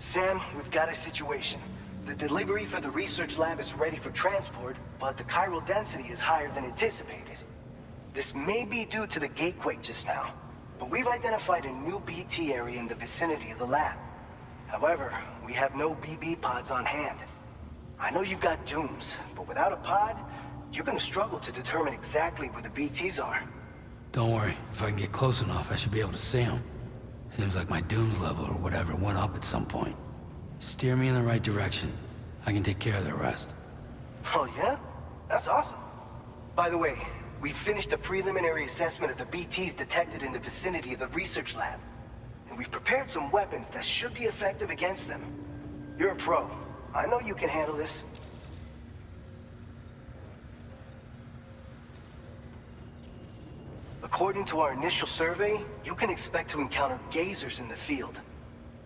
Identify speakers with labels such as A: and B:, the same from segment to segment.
A: Sam, we've got a situation. The delivery for the research lab is ready for transport, but the chiral density is higher than anticipated. This may be due to the gatequake just now, but we've identified a new BT area in the vicinity of the lab. However, we have no BB pods on hand. I know you've got dooms, but without a pod, you're gonna struggle to determine exactly where the BTs are.
B: Don't worry, if I can get close enough, I should be able to see them. Seems like my dooms level or whatever went up at some point. Steer me in the right direction. I can take care of the rest.
A: Oh yeah? That's awesome. By the way, we finished a preliminary assessment of the BTs detected in the vicinity of the research lab. And we've prepared some weapons that should be effective against them. You're a pro. I know you can handle this. According to our initial survey, you can expect to encounter gazers in the field.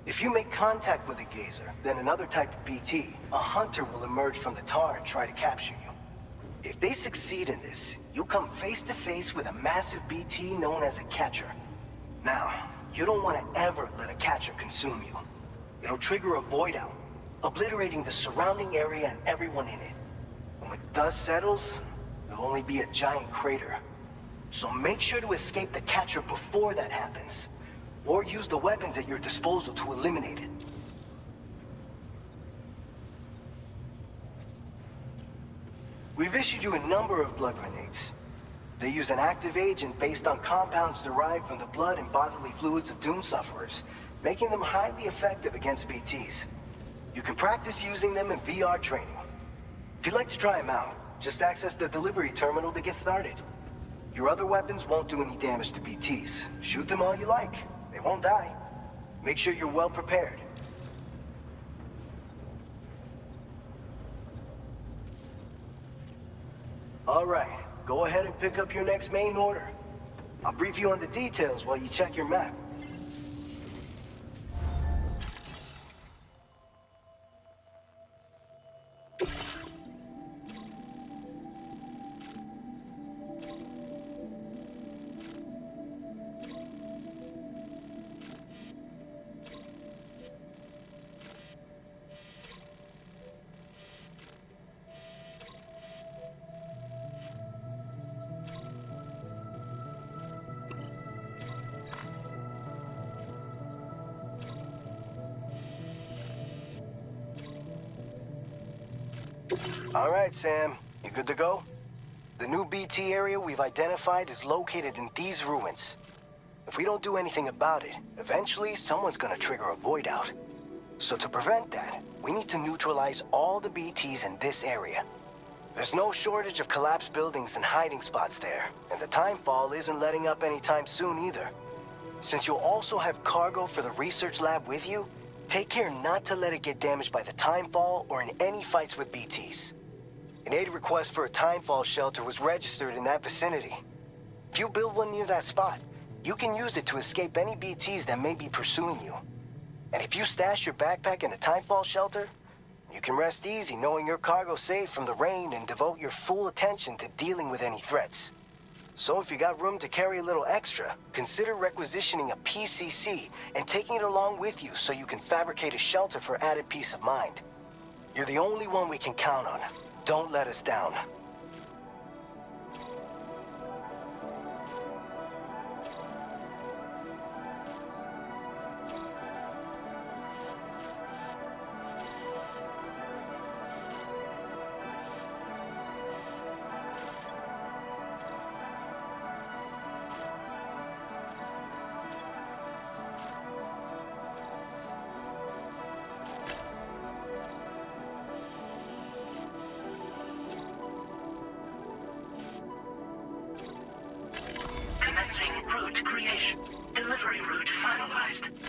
A: If you make contact with a gazer, then another type of BT, a hunter will emerge from the tar and try to capture you. If they succeed in this, you'll come face to face with a massive BT known as a catcher. Now, you don't want to ever let a catcher consume you. It'll trigger a void out, obliterating the surrounding area and everyone in it. And when the dust settles, there'll only be a giant crater. So make sure to escape the catcher before that happens, or use the weapons at your disposal to eliminate it. We've issued you a number of blood grenades. They use an active agent based on compounds derived from the blood and bodily fluids of Doom sufferers, making them highly effective against BTs. You can practice using them in VR training. If you'd like to try them out, just access the delivery terminal to get started. Your other weapons won't do any damage to BTs. Shoot them all you like. They won't die. Make sure you're well prepared. All right, go ahead and pick up your next main order. I'll brief you on the details while you check your map. All right, Sam. You good to go? The new BT area we've identified is located in these ruins. If we don't do anything about it, eventually someone's gonna trigger a void out. So to prevent that, we need to neutralize all the BTs in this area. There's no shortage of collapsed buildings and hiding spots there, and the timefall isn't letting up anytime soon either. Since you'll also have cargo for the research lab with you, take care not to let it get damaged by the timefall or in any fights with BTs. An aid request for a timefall shelter was registered in that vicinity. If you build one near that spot, you can use it to escape any BTs that may be pursuing you. And if you stash your backpack in a timefall shelter, you can rest easy knowing your cargo's safe from the rain and devote your full attention to dealing with any threats. So if you got room to carry a little extra, consider requisitioning a PCC and taking it along with you so you can fabricate a shelter for added peace of mind. You're the only one we can count on. Don't let us down.
C: Route creation. Delivery route finalized.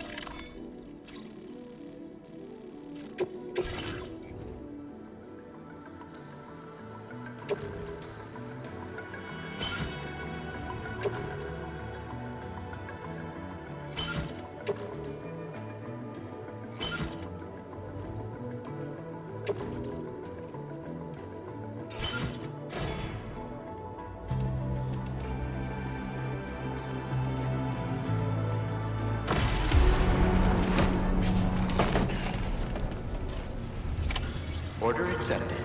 D: Order accepted.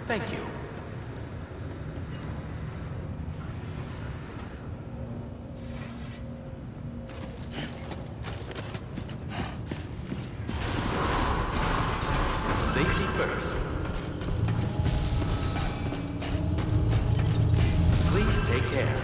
D: Thank you. Safety first. Please take care.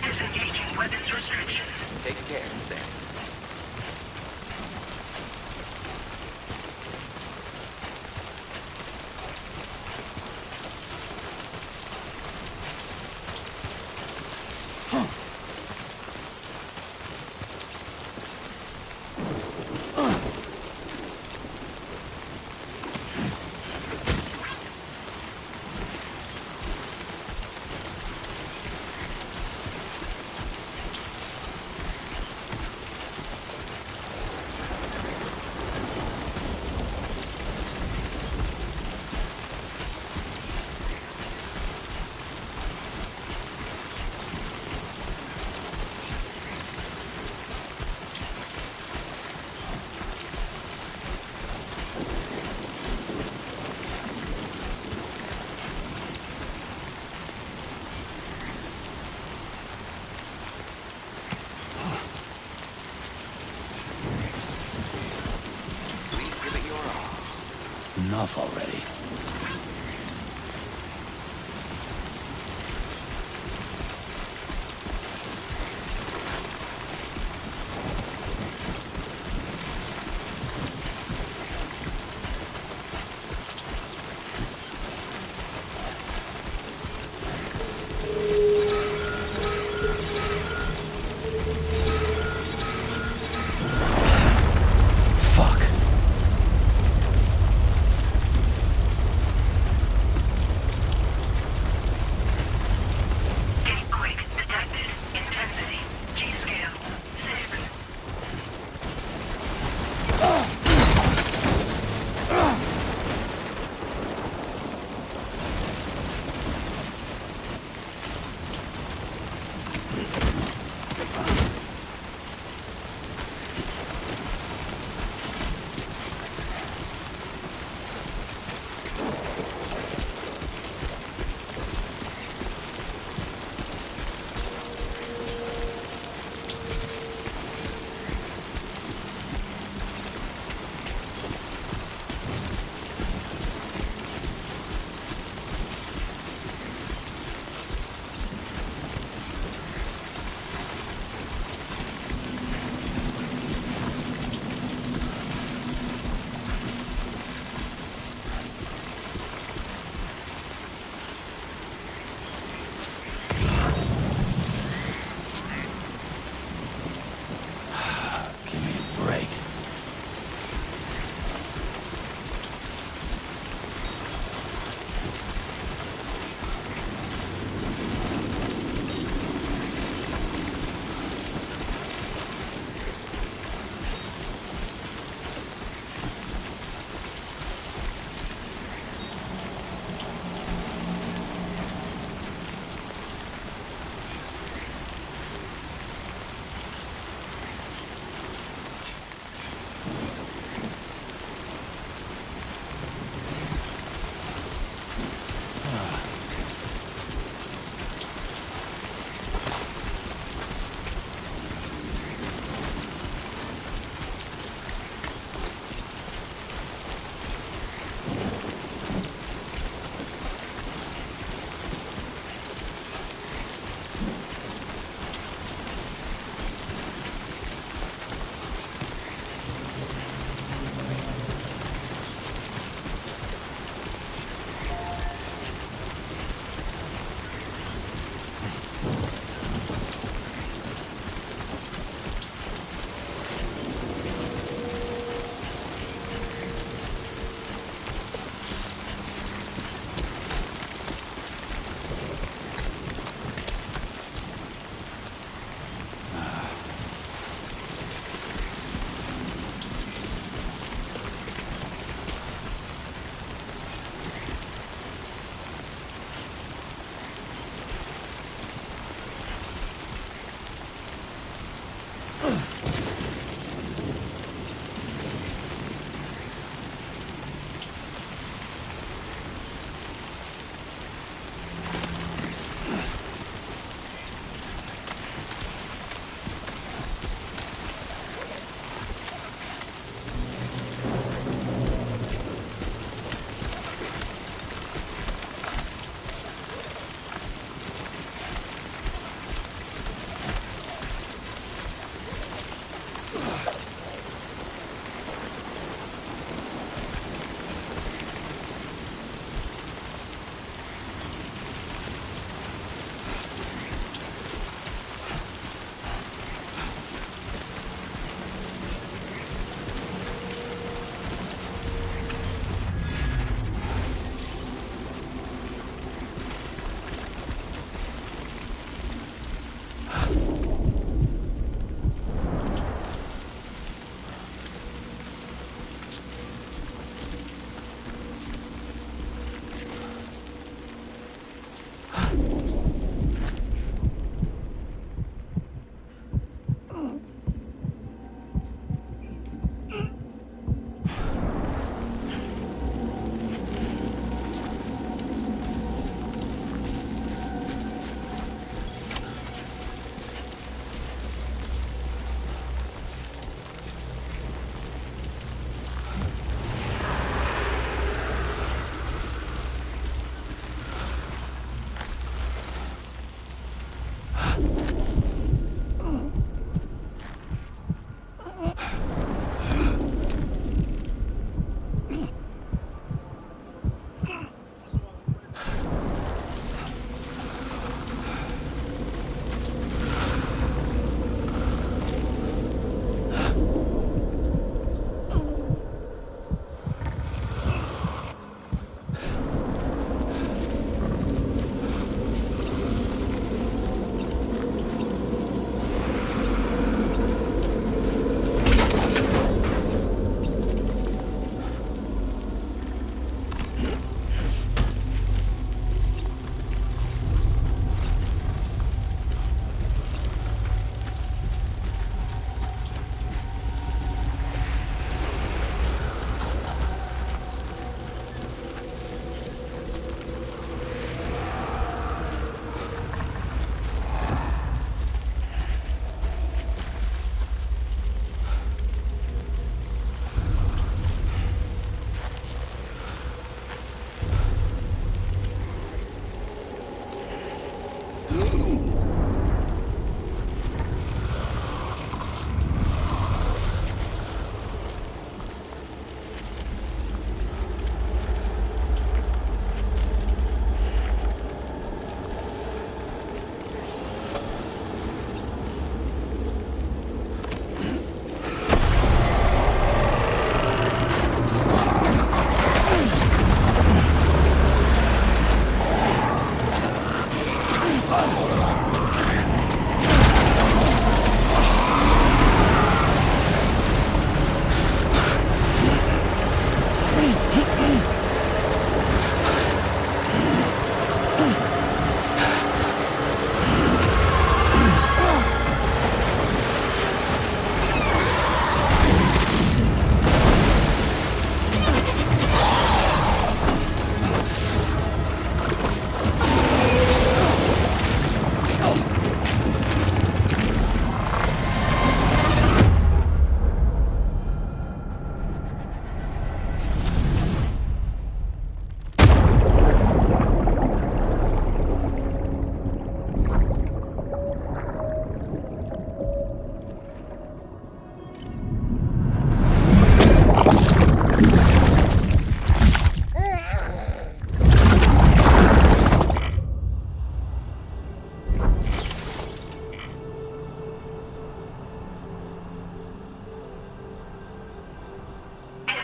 C: Disengaging weapons restrictions.
D: Take care, Sam.
B: Enough already.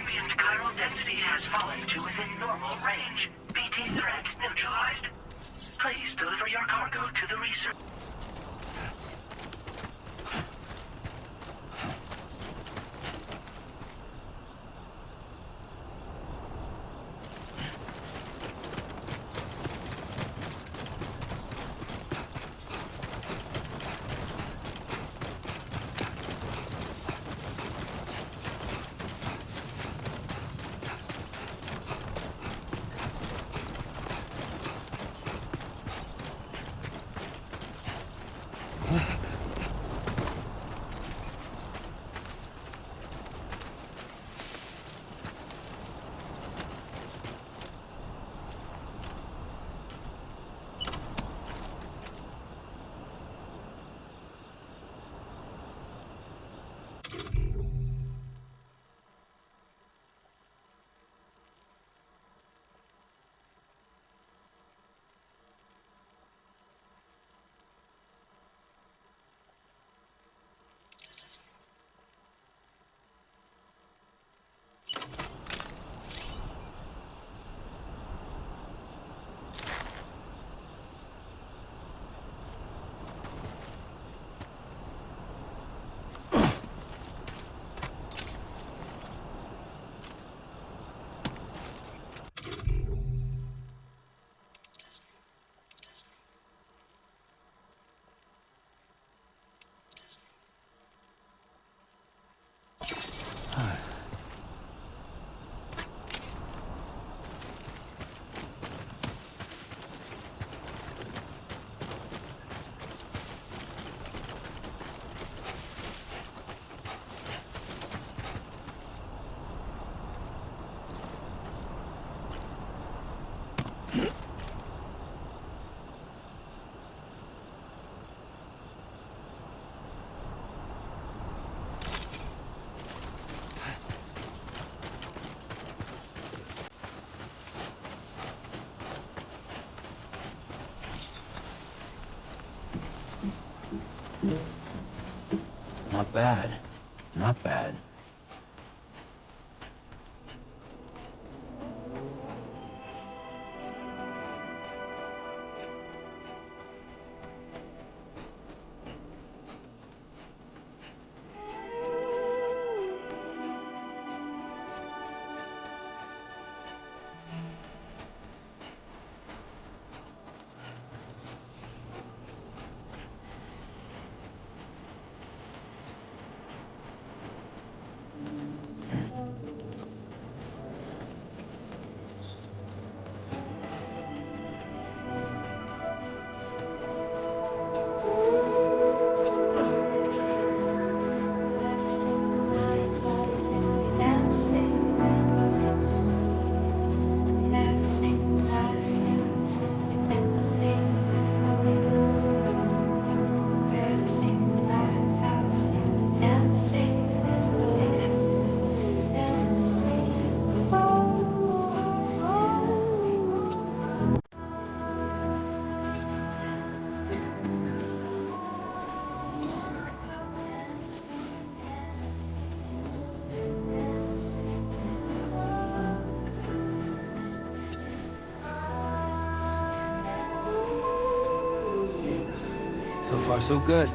C: ambient chiral density has fallen to within normal range. BT threat neutralized. Please deliver your cargo to the research.
B: Not bad. Not bad. So far, so good.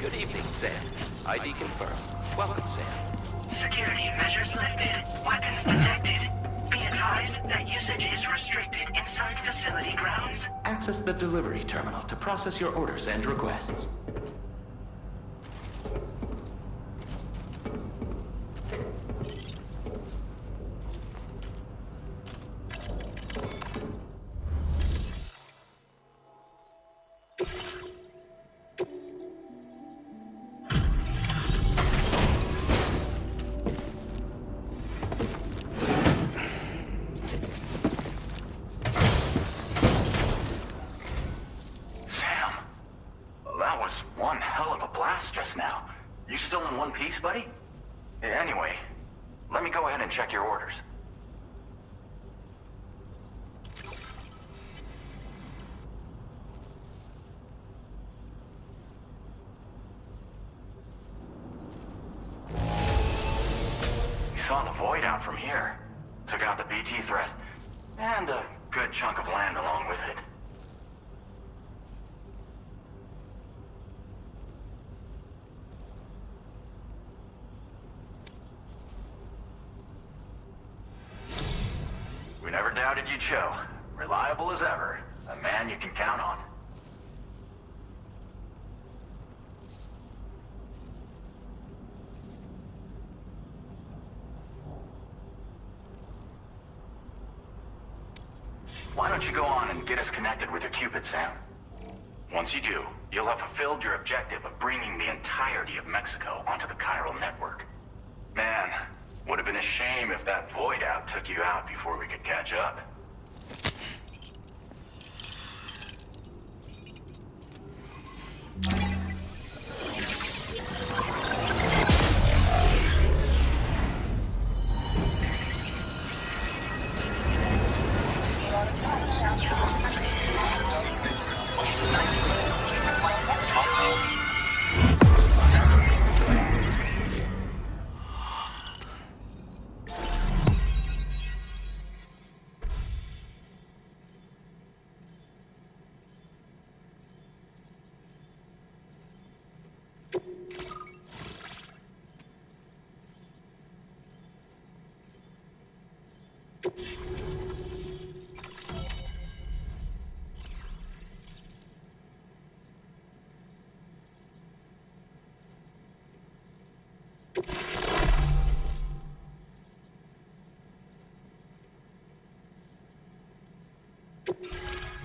D: Good evening, Sam. ID confirmed. Welcome, Sam.
C: Security measures lifted. Weapons detected. Be advised that usage is restricted inside facility grounds.
D: Access the delivery terminal to process your orders and requests.
E: Sam, that was one hell of a blast just now. You still in one piece, buddy? Anyway, let me go ahead and check your orders. We saw the void out from here. Took out the BT threat. And a good chunk of land along with it. We never doubted you'd show. Reliable as ever. A man you can count on. Why don't you go on and get us connected with your Cupid, Sam? Once you do, you'll have fulfilled your objective of bringing the entirety of Mexico onto the chiral network. Man, would have been a shame if that void out took you out before we could catch up.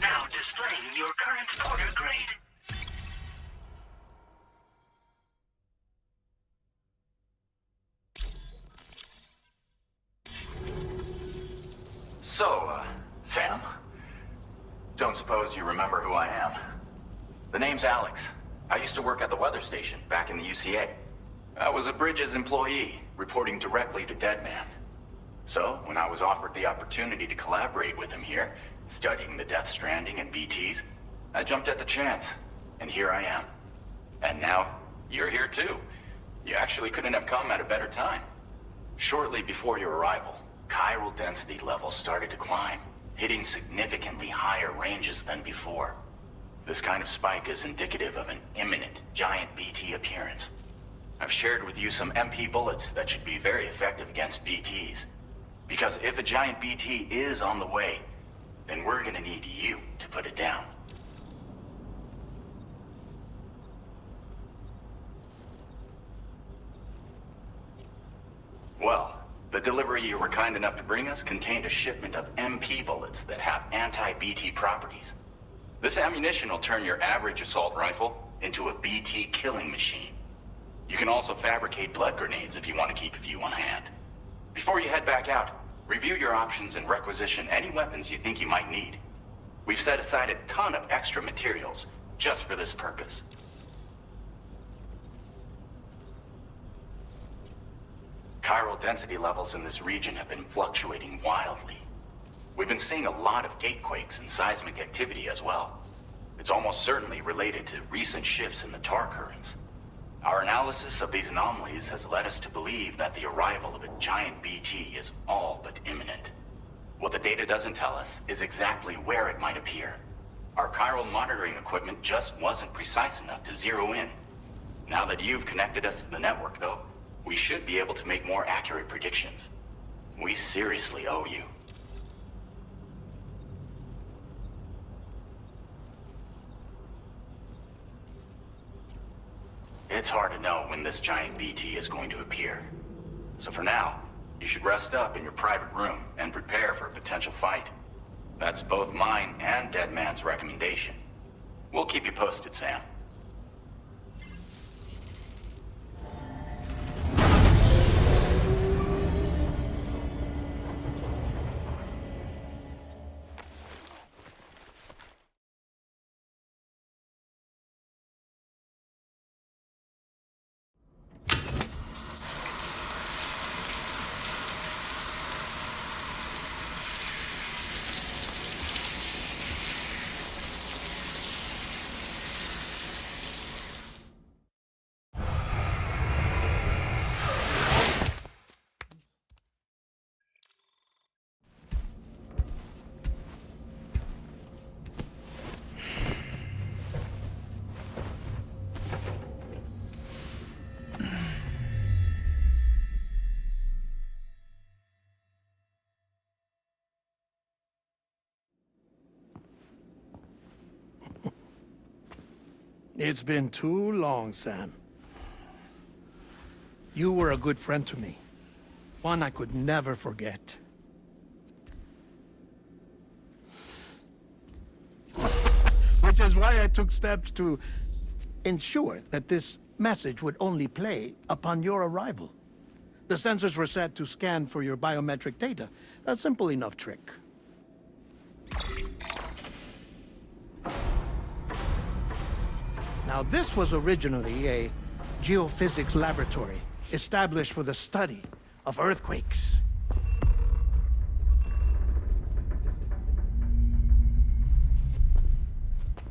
C: Now displaying your current porter grade.
E: So, Sam, don't suppose you remember who I am? The name's Alex. I used to work at the weather station back in the UCA. I was a Bridges employee, reporting directly to Deadman. So, when I was offered the opportunity to collaborate with him here, studying the Death Stranding and BTs, I jumped at the chance, and here I am. And now, you're here too. You actually couldn't have come at a better time. Shortly before your arrival, chiral density levels started to climb, hitting significantly higher ranges than before. This kind of spike is indicative of an imminent giant BT appearance. I've shared with you some MP bullets that should be very effective against BTs. Because if a giant BT is on the way, then we're gonna need you to put it down. Well, the delivery you were kind enough to bring us contained a shipment of MP bullets that have anti-BT properties. This ammunition will turn your average assault rifle into a BT killing machine. You can also fabricate blood grenades if you want to keep a few on hand. Before you head back out, review your options and requisition any weapons you think you might need. We've set aside a ton of extra materials just for this purpose. Chiral density levels in this region have been fluctuating wildly. We've been seeing a lot of gatequakes and seismic activity as well. It's almost certainly related to recent shifts in the tar currents. Our analysis of these anomalies has led us to believe that the arrival of a giant BT is all but imminent. What the data doesn't tell us is exactly where it might appear. Our chiral monitoring equipment just wasn't precise enough to zero in. Now that you've connected us to the network, though, we should be able to make more accurate predictions. We seriously owe you. It's hard to know when this giant BT is going to appear. So for now, you should rest up in your private room and prepare for a potential fight. That's both mine and Deadman's recommendation. We'll keep you posted, Sam.
F: It's been too long, Sam. You were a good friend to me. One I could never forget. Which is why I took steps to ensure that this message would only play upon your arrival. The sensors were set to scan for your biometric data. A simple enough trick. Now, this was originally a geophysics laboratory established for the study of earthquakes.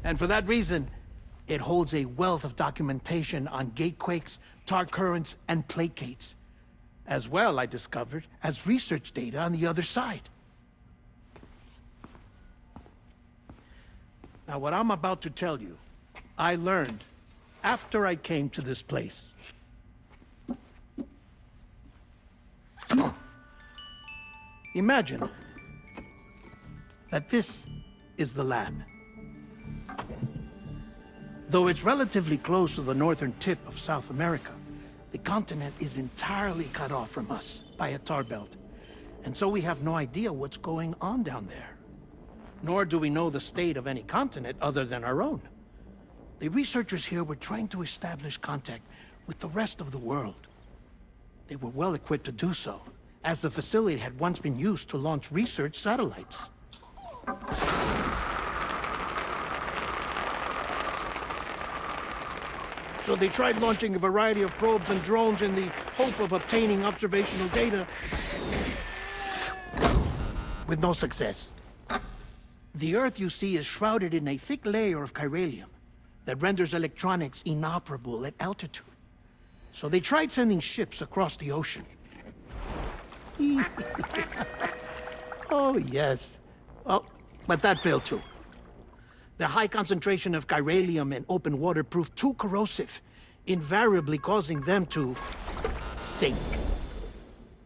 F: And for that reason, it holds a wealth of documentation on gatequakes, tar currents, and placates. As well, I discovered, as research data on the other side. Now, what I'm about to tell you, I learned after I came to this place. Imagine that this is the lab. Though it's relatively close to the northern tip of South America, the continent is entirely cut off from us by a tar belt. And so we have no idea what's going on down there. Nor do we know the state of any continent other than our own. The researchers here were trying to establish contact with the rest of the world. They were well equipped to do so, as the facility had once been used to launch research satellites. So they tried launching a variety of probes and drones in the hope of obtaining observational data, with no success. The Earth, you see, is shrouded in a thick layer of chiralium that renders electronics inoperable at altitude. So they tried sending ships across the ocean. Oh, yes. Oh, but that failed too. The high concentration of chiralium in open water proved too corrosive, invariably causing them to sink.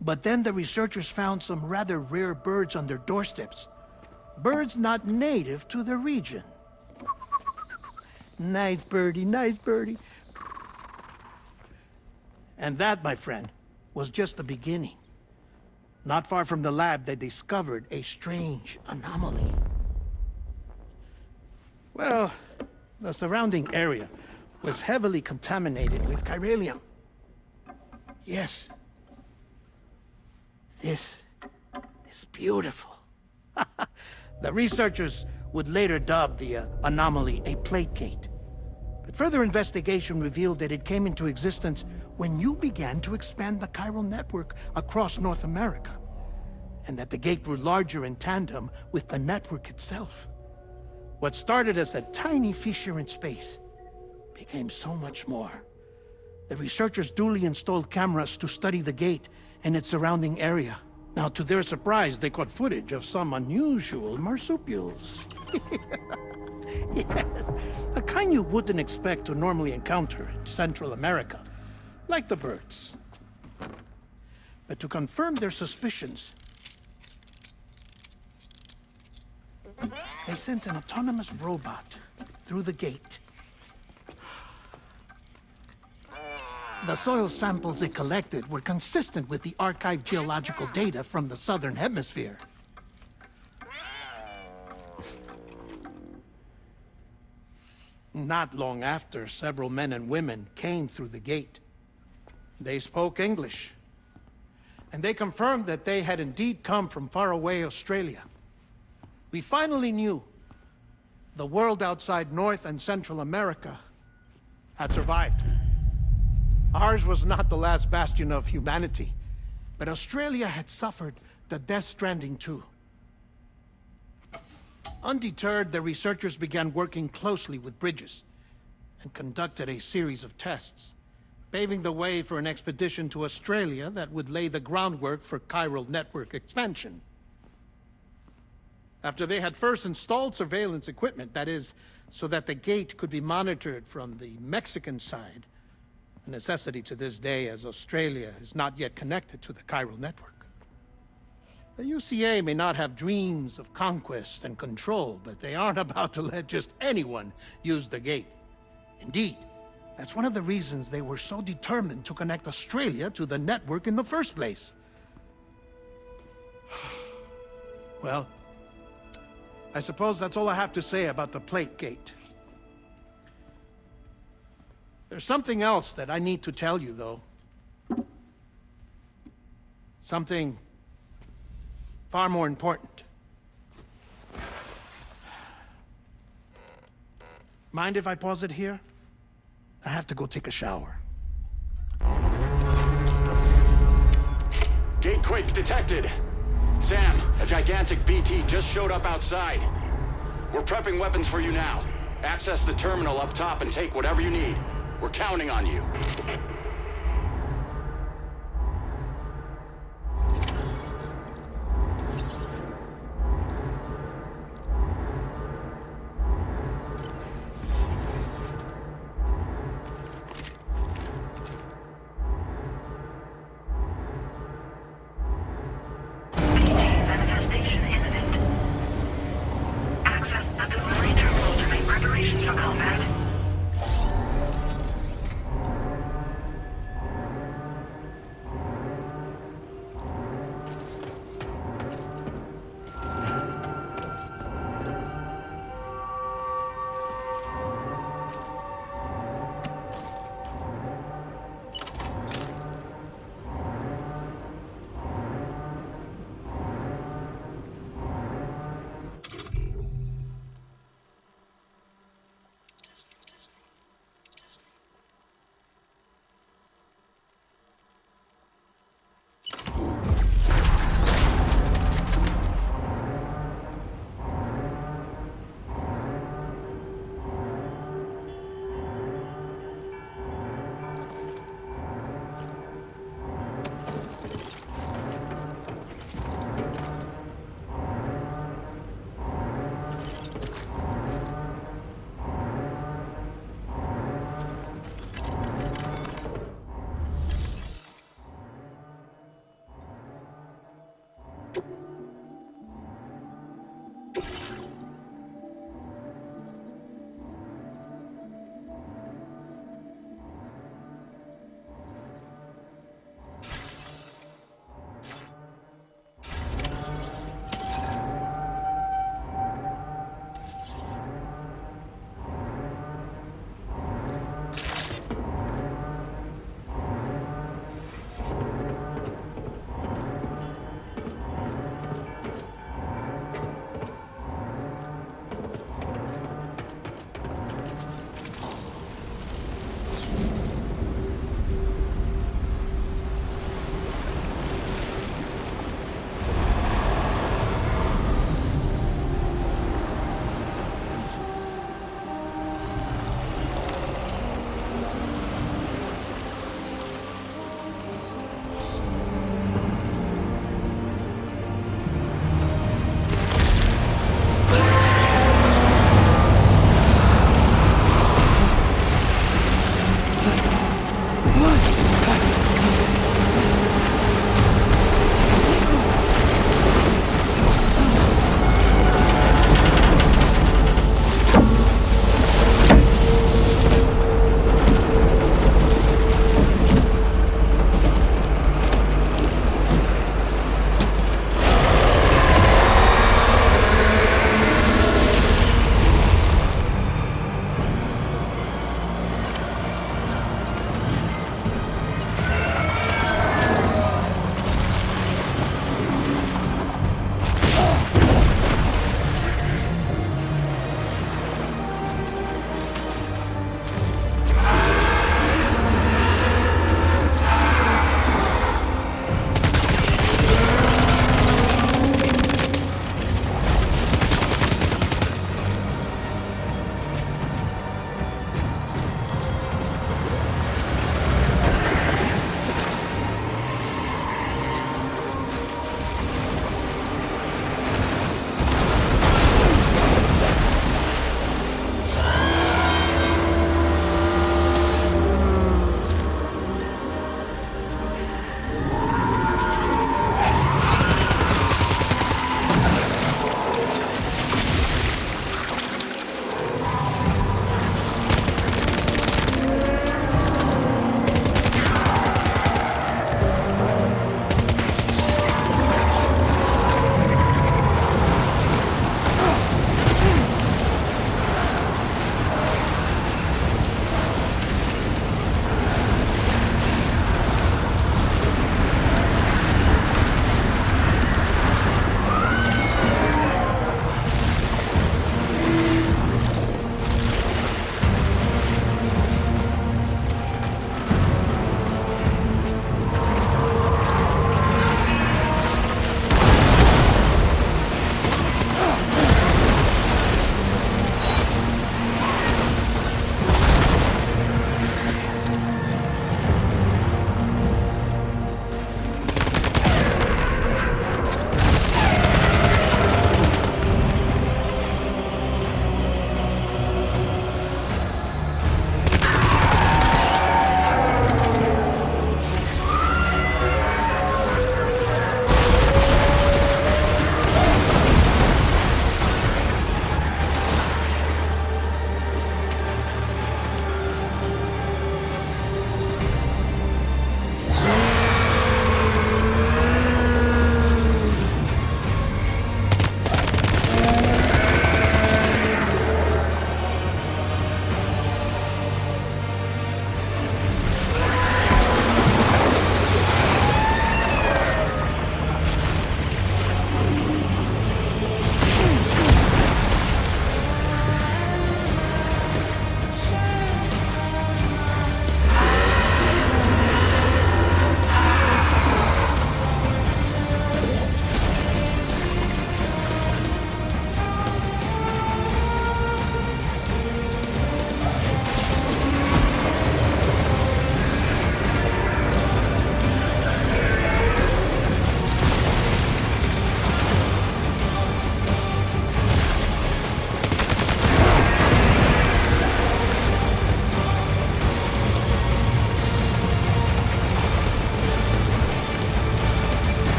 F: But then the researchers found some rather rare birds on their doorsteps. Birds not native to the region. Nice birdie, nice birdie. And that, my friend, was just the beginning. Not far from the lab, they discovered a strange anomaly. Well, the surrounding area was heavily contaminated with chiralium. Yes. This is beautiful. The researchers would later dub the anomaly a plate gate. But further investigation revealed that it came into existence when you began to expand the chiral network across North America, and that the gate grew larger in tandem with the network itself. What started as a tiny fissure in space became so much more. The researchers duly installed cameras to study the gate and its surrounding area. Now, to their surprise, they caught footage of some unusual marsupials. Yes, a kind you wouldn't expect to normally encounter in Central America, like the birds. But to confirm their suspicions, they sent an autonomous robot through the gate. The soil samples it collected were consistent with the archived geological data from the southern hemisphere. Not long after, several men and women came through the gate. They spoke English, and they confirmed that they had indeed come from faraway Australia. We finally knew the world outside North and Central America had survived. Ours was not the last bastion of humanity, but Australia had suffered the death stranding too. Undeterred, the researchers began working closely with Bridges and conducted a series of tests, paving the way for an expedition to Australia that would lay the groundwork for chiral network expansion. After they had first installed surveillance equipment, that is, so that the gate could be monitored from the Mexican side, a necessity to this day as Australia is not yet connected to the chiral network. The UCA may not have dreams of conquest and control, but they aren't about to let just anyone use the gate. Indeed, that's one of the reasons they were so determined to connect Australia to the network in the first place. Well, I suppose that's all I have to say about the Plate Gate. There's something else that I need to tell you, though. Something far more important. Mind if I pause it here? I have to go take a shower.
G: Gate quake detected. Sam, a gigantic BT just showed up outside. We're prepping weapons for you now. Access the terminal up top and take whatever you need. We're counting on you.
C: Manifestation imminent. Access the delivery terminal to make preparations for combat.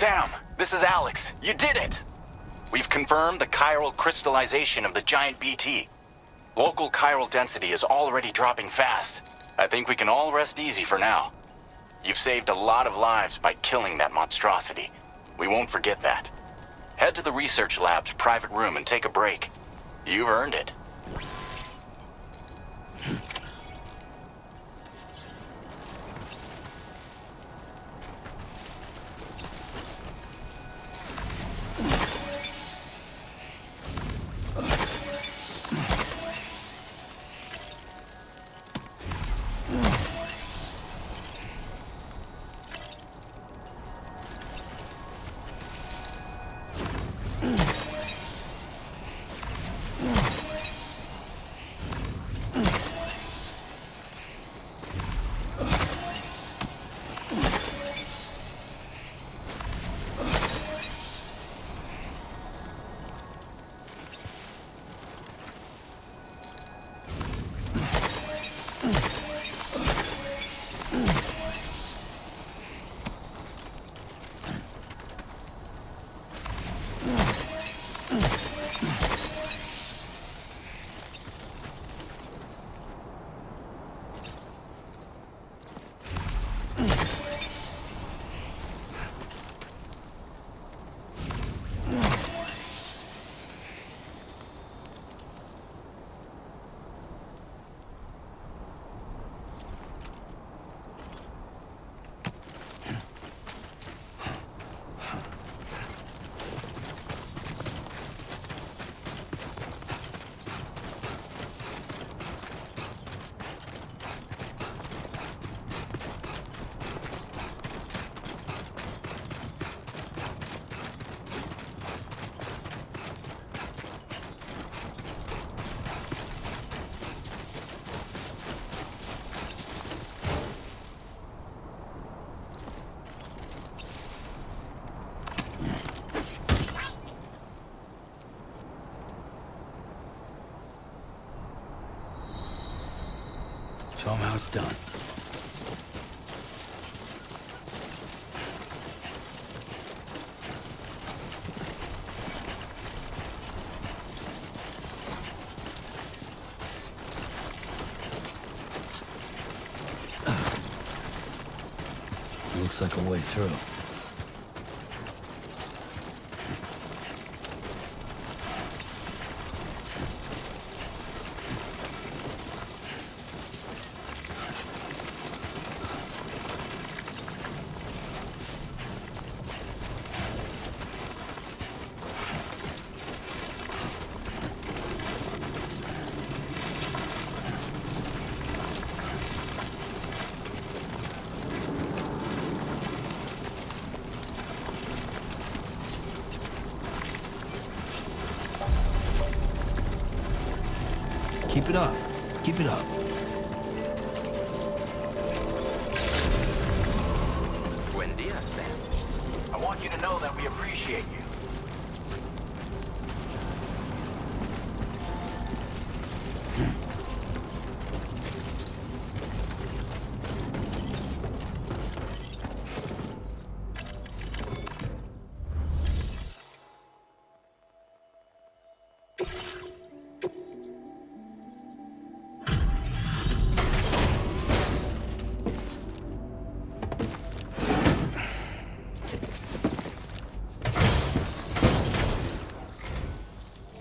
E: Sam, this is Alex. You did it! We've confirmed the chiral crystallization of the giant BT. Local chiral density is already dropping fast. I think we can all rest easy for now. You've saved a lot of lives by killing that monstrosity. We won't forget that. Head to the research lab's private room and take a break. You've earned it.
B: Show 'em how it's done. Looks like a way through. Keep it up. Keep it up.
D: Buen dia, Sam.
E: I want you to know that we appreciate you.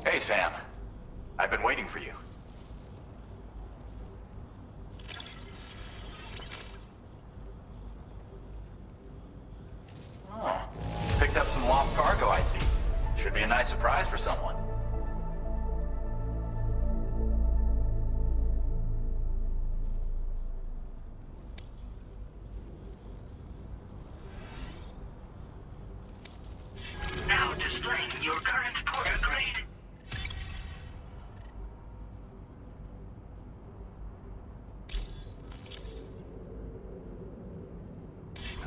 E: Hey, Sam. I've been waiting for you. Oh, picked up some lost cargo, I see. Should be a nice surprise for someone.
C: Now displaying your current porter grade.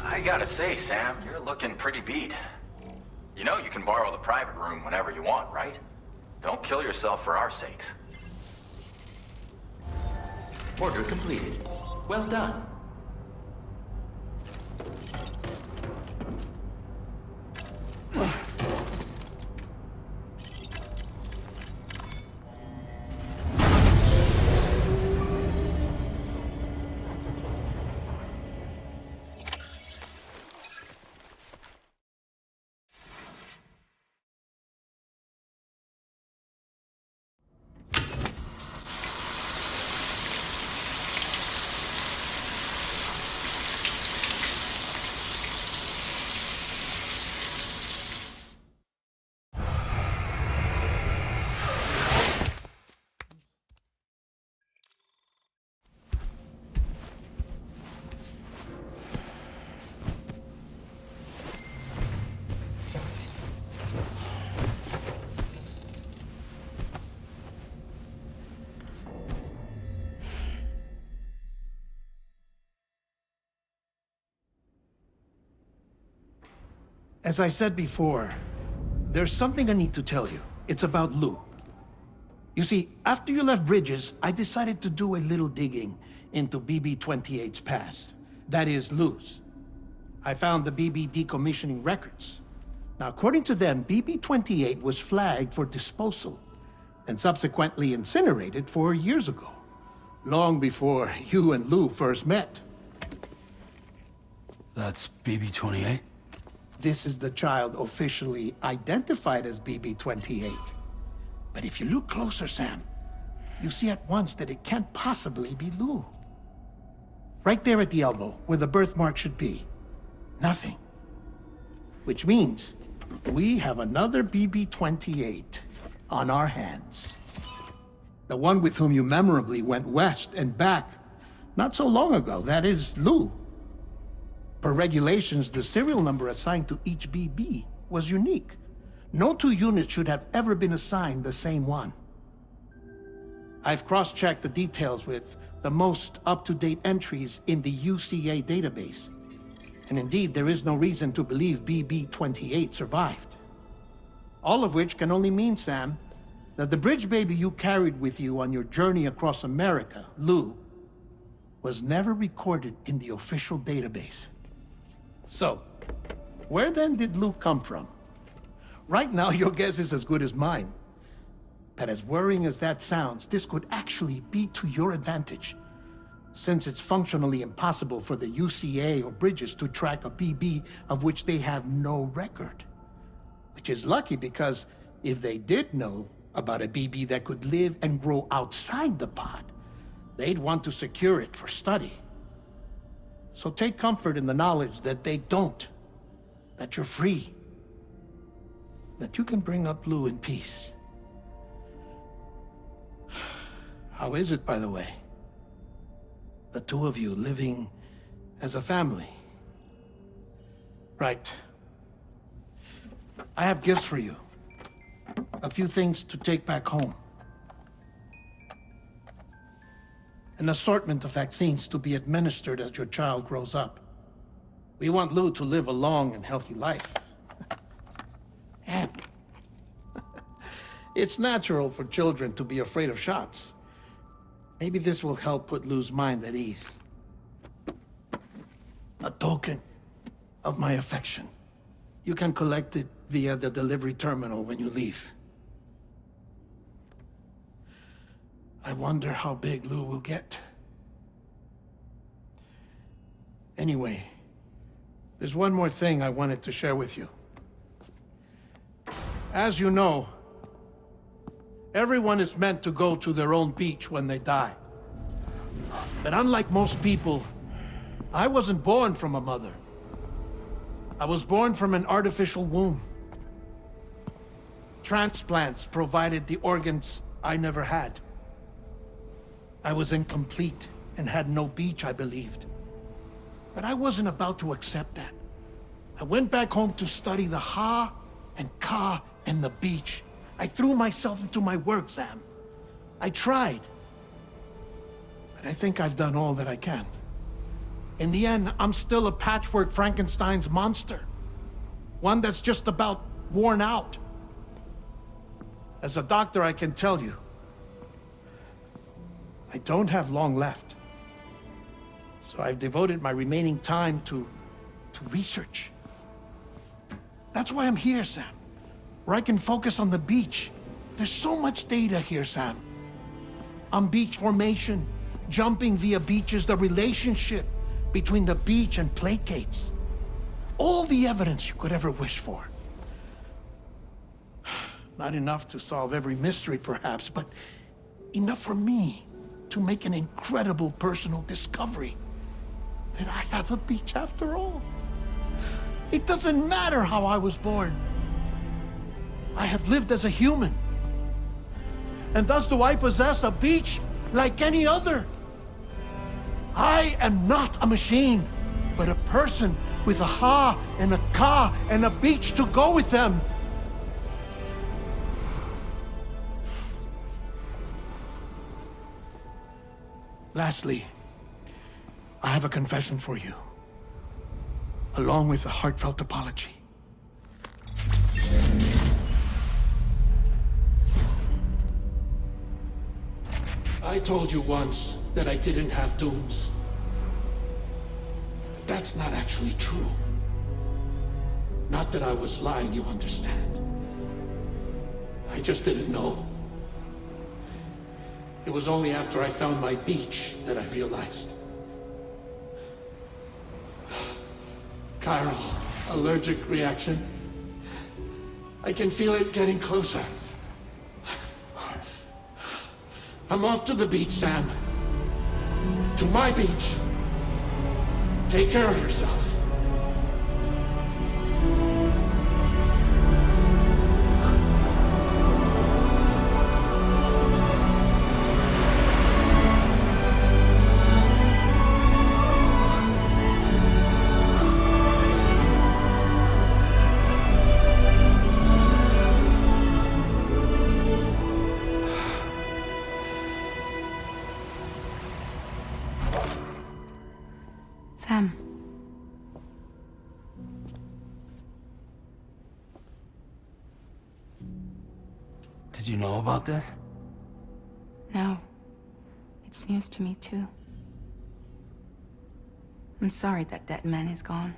E: I gotta say, Sam, you're looking pretty beat. You know you can borrow the private room whenever you want, right? Don't kill yourself for our sakes.
D: Order completed. Well done.
F: As I said before, there's something I need to tell you. It's about Lou. You see, after you left Bridges, I decided to do a little digging into BB-28's past. That is, Lou's. I found the BB decommissioning records. Now, according to them, BB-28 was flagged for disposal and subsequently incinerated 4 years ago, long before you and Lou first met.
B: That's BB-28?
F: This is the child officially identified as BB-28. But if you look closer, Sam, you see at once that it can't possibly be Lou. Right there at the elbow, where the birthmark should be. Nothing. Which means we have another BB-28 on our hands. The one with whom you memorably went west and back not so long ago. That is Lou. Per regulations, the serial number assigned to each BB was unique. No two units should have ever been assigned the same one. I've cross-checked the details with the most up-to-date entries in the UCA database. And indeed, there is no reason to believe BB-28 survived. All of which can only mean, Sam, that the bridge baby you carried with you on your journey across America, Lou, was never recorded in the official database. So, where then did Lou come from? Right now, your guess is as good as mine. But as worrying as that sounds, this could actually be to your advantage, since it's functionally impossible for the UCA or Bridges to track a BB of which they have no record. Which is lucky because if they did know about a BB that could live and grow outside the pod, they'd want to secure it for study. So take comfort in the knowledge that they don't, that you're free, that you can bring up Lou in peace. How is it, by the way? The two of you living as a family? Right. I have gifts for you. A few things to take back home. An assortment of vaccines to be administered as your child grows up. We want Lou to live a long and healthy life. And it's natural for children to be afraid of shots. Maybe this will help put Lou's mind at ease. A token of my affection. You can collect it via the delivery terminal when you leave. I wonder how big Lou will get. Anyway, there's one more thing I wanted to share with you. As you know, everyone is meant to go to their own beach when they die. But unlike most people, I wasn't born from a mother. I was born from an artificial womb. Transplants provided the organs I never had. I was incomplete and had no beach, I believed. But I wasn't about to accept that. I went back home to study the Ha and Ka and the beach. I threw myself into my work, Sam. I tried. But I think I've done all that I can. In the end, I'm still a patchwork Frankenstein's monster. One that's just about worn out. As a doctor, I can tell you, I don't have long left. So I've devoted my remaining time to research. That's why I'm here, Sam. Where I can focus on the beach. There's so much data here, Sam. On beach formation, jumping via beaches, the relationship between the beach and placates. All the evidence you could ever wish for. Not enough to solve every mystery, perhaps, but enough for me to make an incredible personal discovery. That I have a beach after all. It doesn't matter how I was born. I have lived as a human. And thus do I possess a beach like any other. I am not a machine, but a person with a ha and a ka and a beach to go with them. Lastly, I have a confession for you, along with a heartfelt apology. I told you once that I didn't have dooms. But that's not actually true. Not that I was lying, you understand. I just didn't know. It was only after I found my beach that I realized. Chiral allergic reaction. I can feel it getting closer. I'm off to the beach, Sam. To my beach. Take care of yourself.
H: Sam.
B: Did you know about this?
H: No. It's news to me, too. I'm sorry that that man is gone.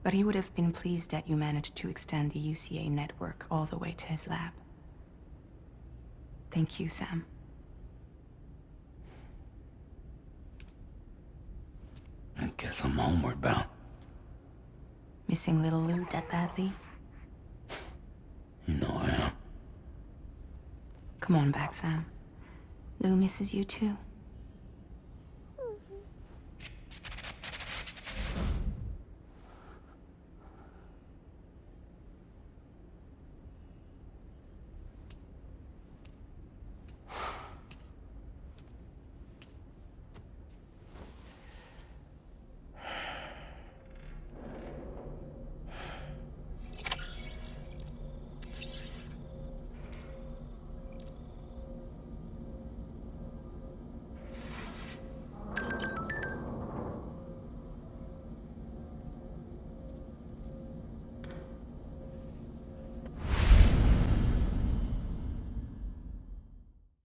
H: But he would have been pleased that you managed to extend the UCA network all the way to his lab. Thank you, Sam.
B: I guess I'm homeward bound.
H: Missing little Lou that badly?
B: You know I am.
H: Come on back, Sam. Lou misses you too.